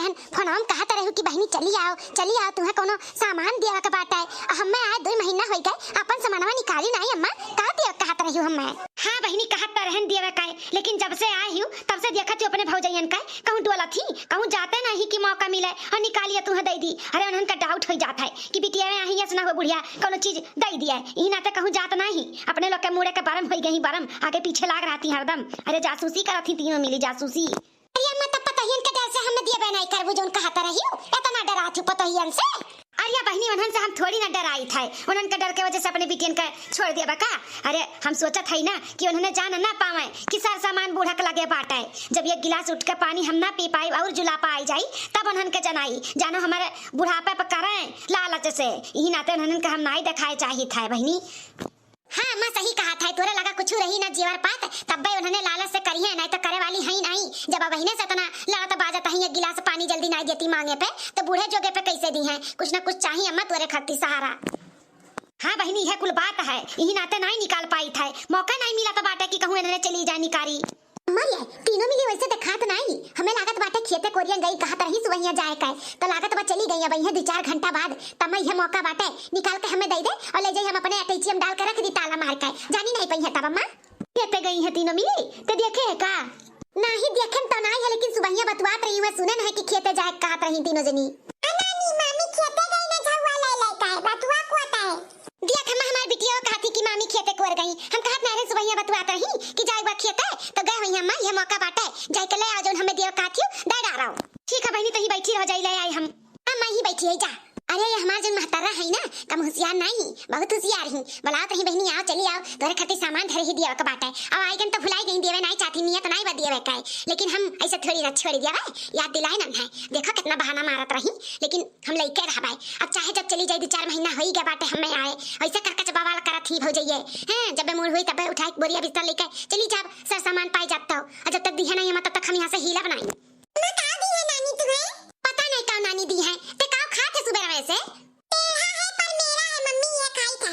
रहन फोन हम कहत रहू कि बहनी चली आओ तुम्हें कोनो सामान दिया के बाटे। हमें आए 2 महीना हो गए अपन सामानवा निकाली नहीं अम्मा कह दिया कहत रहू हमें। हां बहनी कहत रहन दिया के लेकिन जब से आई हूं तब से देखत हूं अपने भौजैयन का कहूं डोला थी कहूं जाते नहीं कि मौका मिले और निकालिए तुम्हें दे दी। अरे उन्हन का डाउट हो जाता है कि बिटिया में आई है ना हो बुढ़िया कोनो चीज दे दिया ई नाते कहूं जात नहीं अपने लोग के मुड़े के बरम हो गई बरम आगे पीछे लाग रहती हरदम। अरे जासूसी करत थी तीनों मिली जासूसी। अरे अम्मा तब पतहियन के डर से हम दिए नहीं करबो जोन कहत रही इतना डरात हूं पतहियन से। अरे बहनी उन्हन से हम थोड़ी ना डराई थे उन्हन के डर के वजह से अपने बिटियन का छोड़ दिया बका। अरे हम सोचत है ना कि उन्होंने जान ना पावे कि सारा सामान बूढ़ा के लगे बाटे जब ये गिलास उठ के पानी हम ना पी पाई और जुला पाई जाई तब उन्हन के जनाई जानो हमारे बुढ़ापे पर करे लालच से यही नाते उन्हन के हम नहीं दिखाए चाहिए था बहनी। हाँ अम्मा सही कहा था तोरे लगा कुछ रही ना जीवर पात तब भाई उन्होंने लालच से करी है नहीं तो करे वाली है नहीं। जब बहने से तना लड़त बाजत है गिलास पानी जल्दी नहीं देती मांगे पे तो बूढ़े जोगे पे कैसे दी है कुछ ना कुछ चाहिए अम्मा तोरे खातिर सहारा। हाँ बहनी यह कुल बात है यही नाते नहीं निकाल पाई था मौका नहीं मिला तो बाटे कि कहूँ इन्होंने चली जाए निकारी। मरिया तीनों मिली वैसे दिखात नहीं हमें लागत बाटे खेते कोरियन गई कहत रही सुबह जाए का तो लागत बा चली गई अब 2-4 घंटा बाद तब यह मौका बाटे निकाल के हमें दे दे और ले जाई हम अपने अटैचियम डाल के रख दी ताला मार के जानी नहीं पई है तब अम्मा खेते गई है तीनों मिली तो देखे है का नहीं देखे तो नहीं है लेकिन सुबह बतवात रही मैं सुने नहीं कि खेते जाए कहत रही तीनों जनी। नानी मामी खेते गई ना झुआ ले ले का बतवा को आता है देख हम हमार बिटिया कहती कि मामी खेते कोर गई हम कहत नहीं सुबह बतवात रही कि जाए बा खेते तो गए हुई अम्मा ये मौका बाटे जाए के ले आ जोन हमें दियो काथियो दे डारो। ठीक है बहनी तही बैठी रह जाई ले आई हम अम्मा ही बैठी है जा। अरे ये हमार जन महतारा है ना कम होशियार नहीं बहुत होशियार ही बुलाओ तही बहनी आओ चली आओ तोरे खातिर सामान धरे ही दिया के बाटे अब आई गन तो भुलाई गई देवे नहीं चाहती नियत नहीं बा देवे का लेकिन हम ऐसे थोड़ी ना छोड़ दिया याद दिलाए ना है देखो कितना बहाना मारत रही लेकिन हम लेके रह भाई अब चाहे जब चली जाए 2-4 महीना हो ही गया बाटे हमें आए ऐसे करके जब बवाल करत ही हो जाइए हैं जब मूड हुई तब उठाई बोरिया बिस्तर लेके चली जा सर सामान पाई जाता हो और जब तक दी है नहीं हम तब तक हम यहाँ से हिला बनाई। पता नहीं कौन नानी दी है ते काओ खाते सुबह वैसे पर मेरा है मम्मी ये खाई था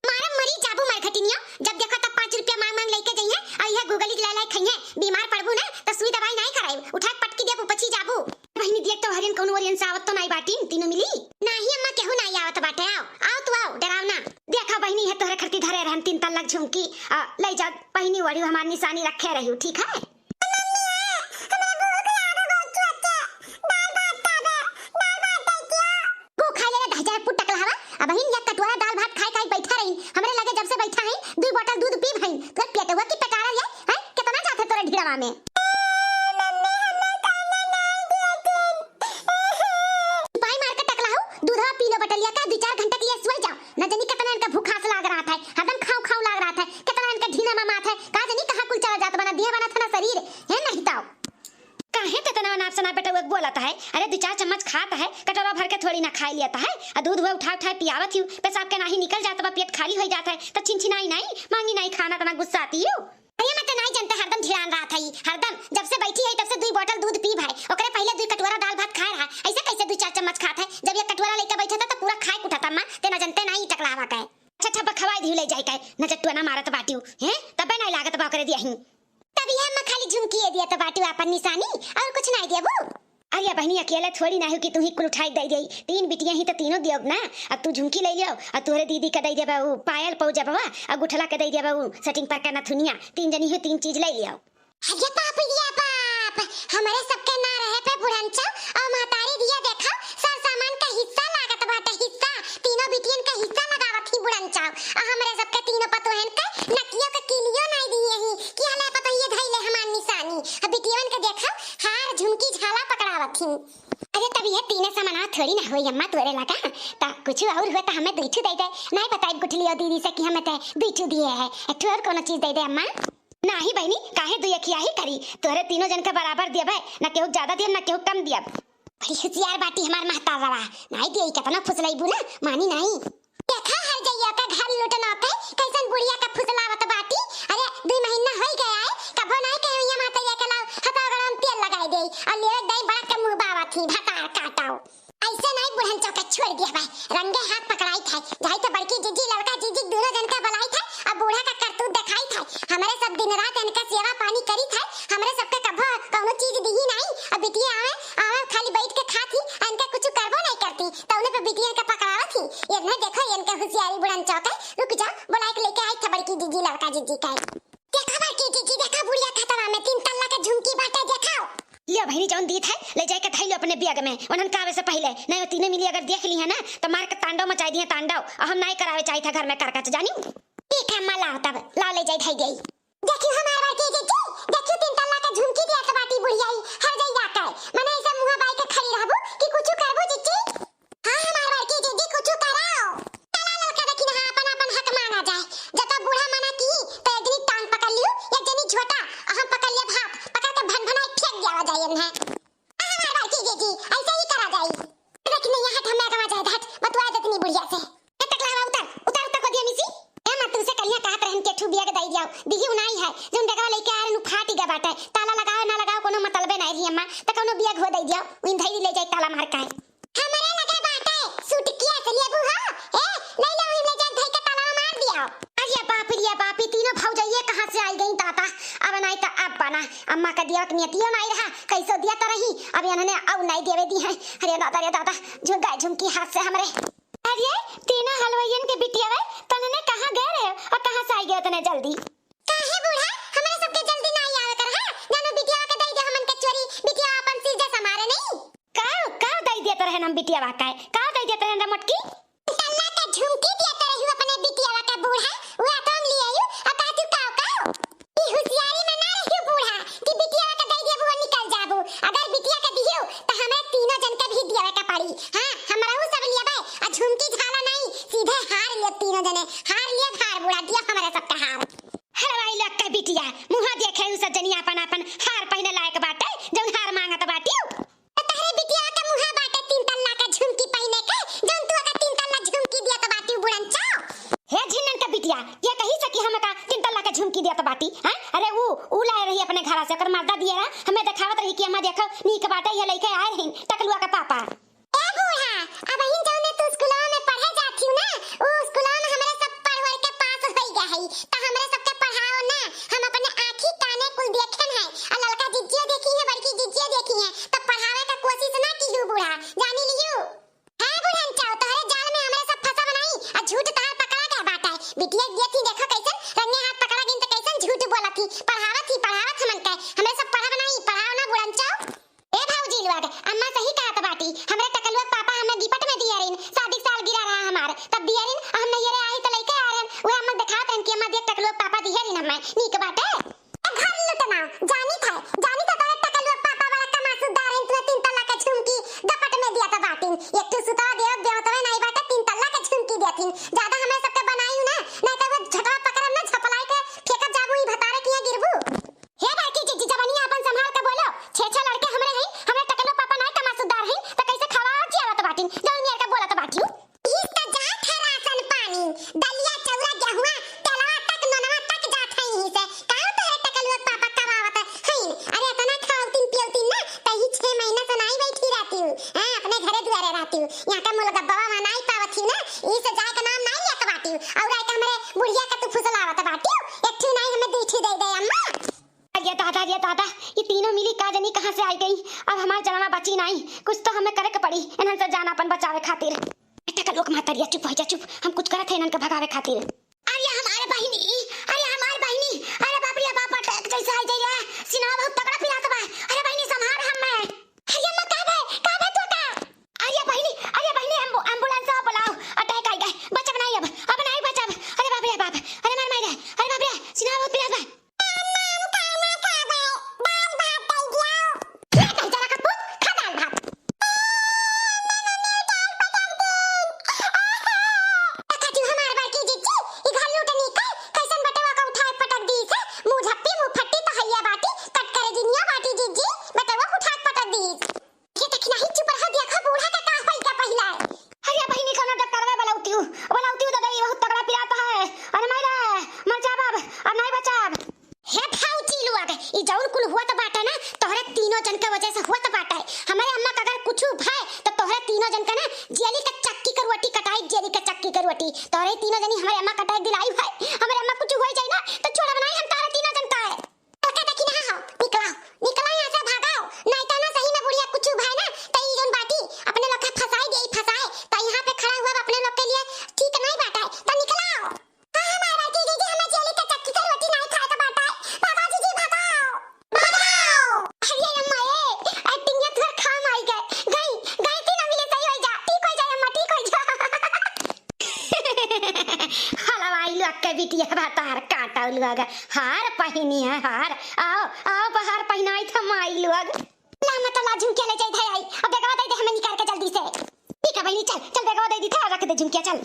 मारा मरी जाबू मरखटिनियो जब देखो तब 5 रुपया मांग लेके जाइए और यह गूगल ही ले खाइए बीमार पड़बू ना तो सुई दवाई नहीं कराई उठा पटकी दे पछी जाबू। बहनी देख तो हरियन कौन ओरियन सावत तो नहीं बाटी तीनों मिली नहीं अम्मा केहू नहीं आवत बाटे आओ तो आओ डराव ना देखा बहनी है तोहरे खरती धरे रहन 3 तल्लक झुमकी ले जा बहनी वड़ी हमार निशानी रखे रही ठीक है। में पाई मार के टकला हूं दूधवा पी लो बटलिया का 2-4 घंटा के लिए सोई जाओ न जानी कितना इनका भूख खास लाग रहा था हरदम खाओ लाग रहा था कितना इनका ढीला मामा था का जानी कहां कुल चला जाता बना दिया बना था ना शरीर है नहीं ताओ काहे कितना नाप सना बेटा वो बोलता है। अरे 2-4 चम्मच खाता है कटोरा भर के थोड़ी ना खा लेता है और दूध वो उठा पियावत हूं पेशाब के नहीं निकल जाता बा पेट खाली हो जाता है तो छिनछिनाई नहीं मांगी नहीं खाना तना गुस्सा आती हूं। अरे मैं तो नहीं जानता हरदम ध्यान रहा था हरदम जब से बैठी है तब से 2 बोतल दूध पी भाई ओकरे पहले 2 कटोरा दाल भात खा रहा ऐसे कैसे 2-4 चम्मच खाता है जब ये कटोरा लेके बैठा था तो पूरा खाए उठाता मां ते न जानते नहीं टकलावा का अच्छा ठप खवाई दी ले जाए का न जट्टू ना मारत बाटियो हैं तबे नहीं लागत बा करे दिया ही तब ये हम खाली झुमकी दिया तो बाटियो अपन निशानी और कुछ नहीं दिया वो। अरे बहनी अकेले थोड़ी ना हो कि तू ही कुल उठाई दे दे 3 बिटियां ही तो तीनों दियो ना अब तू झुमकी ले लियो और तोरे दीदी का दे देबा वो पायल पौजा बाबा और गुठला के दे देबा वो सेटिंग पर का नथुनिया 3 जनी हो 3 चीज ले लियो। अरे बाप रे बाप हमारे सबके ना रहे पे बुढ़ंचा और महतारी दिया देखा सर सामान का हिस्सा लागत बाटे हिस्सा तीनों बिटियन का हिस्सा लगावत ही बुढ़ंचा और हमारे सबके तीनों पतोहन का नकियो का किलियो नहीं दिए ही कि हले पता ये धइले हमार निशानी अब बिटियन के देखा हार झुमकी झाला पकड़ावत ही। अरे तब ये 3 सामान थोड़ी ना होई अम्मा तोरे लगा ता कुछ और हुआ तो हमें 2 दे दे नहीं बताई गुठली और दीदी से कि हमें ते 2 दिए है एक और कोनो चीज दे दे अम्मा नहीं बहनी काहे 2 अखिया ही करी तोरे तीनों जन के बराबर दिया भाई ना केहू ज्यादा दिया ना केहू कम दिया बड़ी होशियार बाटी हमार महतारा नहीं दिए कितना फुसलाईबू ना मानी नहीं देखा हर जइया का घर लुटना पे कैसन बुढ़िया का फुसलावत बाटी। अरे 2 महीना हो गया है कबो नहीं कहे हुई माता ये के लाओ हता गरम तेल लगाई दे और ले दई बड़ा के मुंह बावा थी भकार काटाओ ऐसे नहीं बुढ़न चौका छोड़ दिया भाई रंगे हाथ पकड़ाई था जाई तो बड़की जीजी लड़का जीजी दोनों जन का बलाई था अब बूढ़ा का करतूत दिखाई था हमारे सब दिन रात इनका सेवा पानी करी था हमारे सबके कबो कोनो चीज दी ही नहीं अब बिटिया आवे खाली बैठ के खाती इनका कुछ करबो नहीं करती तो उन्हें पे बिटिया का पकड़ावा थी। ये ना देखो इनका होशियारी बुढ़न चौका। रुक जा बुला के लेके आई था बड़की जीजी लड़का जीजी का। देखा बड़की जीजी देखा बुढ़िया खतरा में 3 तल्ला का झुमकी बाटे दिखाओ। लिया बहनी जौन दी था ले जाए के थैलो अपने बैग में उन्हन कावे से पहले नहीं तीनों मिली अगर देख ली है ना तो मार के तांडव मचाई दिए तांडव। हम नहीं करावे चाहिए था घर में करकच जानी। ठीक है मला तब ला ले जाए थई गई। देखियो हमार बड़की जीजी देखियो 3 तल्ला का झुमकी दिया के बाटी बुढ़िया हर जाई जाता है मने ऐसे मुंह बाई के खड़ी रहबो कि कुछ करबो जीजी। हां हमार बड़की जीजी कुछ कराओ। चला लड़का देखी ना अपन अपन हक मांगा जाए। जब बूढ़ा मना की तो एक जनी टांग पकड़ लियो एक जनी झोटा हम पकड़ लिया हाथ पकड़ के भनभनाई फेंक दिया जाए इन्हें। हमार बड़की जीजी ऐसे ही करा जाए। लेकिन यहां हट हमें कमा जाए हट बतवा देतनी बुढ़िया से। टकला उतर उतर उतर को दिया मिसी ए मत तुमसे कलिया कहत रहन के ठुबिया के दई दियाओ दिही उनाई है जोन देखा लेके आ नु फाटी गा बाटे ताला लगाओ ना लगाओ कोनो मतलबे नहीं रही अम्मा त कोनो बिया घो दई दियाओ उन धई ले जाई ताला मार के। हमरे लगे बाटे सुटकिया से लेबू हो ए ले लो ले जा धई के ताला मार दियाओ। अरे बाप रे बाप तीनों भौजाइए कहां से आई गई ताता अब नहीं त अब बना अम्मा का दिया नियतियो नहीं रहा कैसो दिया त रही अब इन्होंने अब नहीं देवे दी है। अरे दादा झुमका झुमकी हाथ से हमरे। अरे तीनों हलवाइयन के बिटिया वे तने कहां गए रे और कहां से आई गए तने जल्दी काहे बूढ़ा हमरा सबके जल्दी नहीं आवे कर हां जानो बिटिया के दई दे हमन के चोरी बिटिया अपन सीधे समारे नहीं का दई देत रहे हम बिटिया वा का दई देत रहे हम मटकी तल्ला के झुमकी देत रही अपने बिटिया वा का बूढ़ा वो तुम ले आयो अब तू काओ ई होशियारी में ना रहियो बूढ़ा कि बिटिया के दई देबो निकल जाबो अगर बिटिया के दियो त हमें तीनों जन के भी दियावे का पड़ी। हां हमरा उ सब लियाबे आ झुमकी झाला नहीं सीधे हार लिए तीनों जने हार लिए हार बुढ़ा दिया हमारे सबका हार। हरवाई लग के बिटिया मुहा देखे उ सजनी अपन अपन हार पहने लायक बाटे जौन हार मांगत बाटियो तहरे बिटिया के मुहा बाटे 3 तल्ला का झुमकी पहने के जौन तू का 3 तल्ला झुमकी दिया त बाटियो बुढ़न चाओ। हे झिन्नन का बिटिया ये कही सकी हम का 3 तल्ला का झुमकी दिया त बाटी हां अरे उ लाए रही अपने घर से कर मर्दा दिया हमें दिखावत रही कि हम देखो नीक बाटे ये लेके आए रही टकलुआ का पापा। ए बूढ़ा अब ही जौने तू स्कूलवा में पढ़े जाती ना उ स्कूलवा में हमरे सब पढ़वर के पास होई गए हई त हमरे सबके पढ़ाओ ना हम अपने आंखी काने कुल देखन है आ लड़का जिज्जिया देखी है बड़की जिज्जिया देखी है त पढ़ावे का कोशिश ना कीजू बूढ़ा जानी लियो। है बुढ़न चाओ तोरे जाल में हमरे सब फंसा बनाई आ झूठ तार पकड़ा गया बाटा है बिटिया देती देखो कैसन रंगे हाथ पकड़ा गिन त कैसन झूठ बोला थी पढ़ावत हमन के हमरे सब पढ़ा बनाई पढ़ाओ ना बुढ़न चाओ। ए भौजी लोग अम्मा सही कहत बाटी हमरे टकलुआ पापा हमें गिफ्ट में दिया रिन शादी साल गिरा रहा हमार तब दिया रिन हम नहीं रे आई त लेके आ रहे वो अम्मा दिखात हैं कि अम्मा देख टकलुआ पापा दिया रिन हमें नीक बाटे घर लुटना जानी था तारे टकलुआ पापा वाला कमासुदार हैं तू 3 तल्ला का झुमकी गपट में दिया था बाटिन एक तो सुता देव देवतवे नहीं बाटे 3 तल्ला का झुमकी देथिन ज्यादा हमें सबके बनाई ना नहीं त वो झटवा पकड़म ना झपलाई के फेंकत जाबू ई भतारे किया गिरबू। हे बाकी जीजी जवानी अपन संभाल के बोलो 6 लड़के हमरे हैं हमरे टकलुआ पापा नहीं कमासुदार हैं त कैसे खवाओ चियावत बाटिन जौन मेर का बोलत बाटियो इस त जात है राशन पानी दलिया चौरा गेहुआ तेलवा तक ननवा तक जात है ही से काऊ तोरे टकलुआ पापा कमावत है अरे तना खाओतीन पियोतीन ना त ही 6 महीना से नहीं बैठी रहती हूं हां अपने घरे दुआरे रहती हूं यहां का मुलगा बाबा में नहीं पावत ही ना इस जाय का नाम नहीं लेके बाटी और आई का हमरे बुढ़िया का तू फुसलावत बाटी एक ठू नहीं हमें दीठी दे दे अम्मा। ये दादा ये तीनों मिली का जनी कहां से आई गई अब हमार जनवा बची नहीं कुछ तो हमें करे के पड़ी इनन से जान अपन बचावे खातिर। बेटा का लोग मातरिया चुप हो जा चुप हम कुछ करत है इनन के भगावे खातिर। अरे हमार बहिनी अरे बाप रे बाप अटैक जैसे आई जाई है सिना बहुत तगड़ा पिरात बा अरे बहिनी संभाल हमें अरे अम्मा का भाई तो का अरे बहिनी एम्बुलेंस बुलाओ अटैक आई गए बचब नहीं अब नहीं बचब अरे बाप रे बाप अरे मार मार अरे बाप रे सिना बहुत पिरात बा तोरे तीनों जनी हमारे अम्मा कटाई दिलाई भाई हमारे अम्मा कुछ होई जाए ना तो छोड़ा बनाई हम तारे तीनों जन का है तो देखी ना हो निकलाओ यहां से भागाओ नहीं तो ना सही में बुढ़िया कुछ भाई ना के बिटिया भातार काटा लोग हार पहिनी है हार आओ आओ बाहर पहनाई था माई लोग ला मत ला झुमकिया ले जाई थाई अब बेगवा दे दे हमें निकाल के जल्दी से ठीक है बहनी चल चल बेगवा दे दी था रख दे झुमकिया चल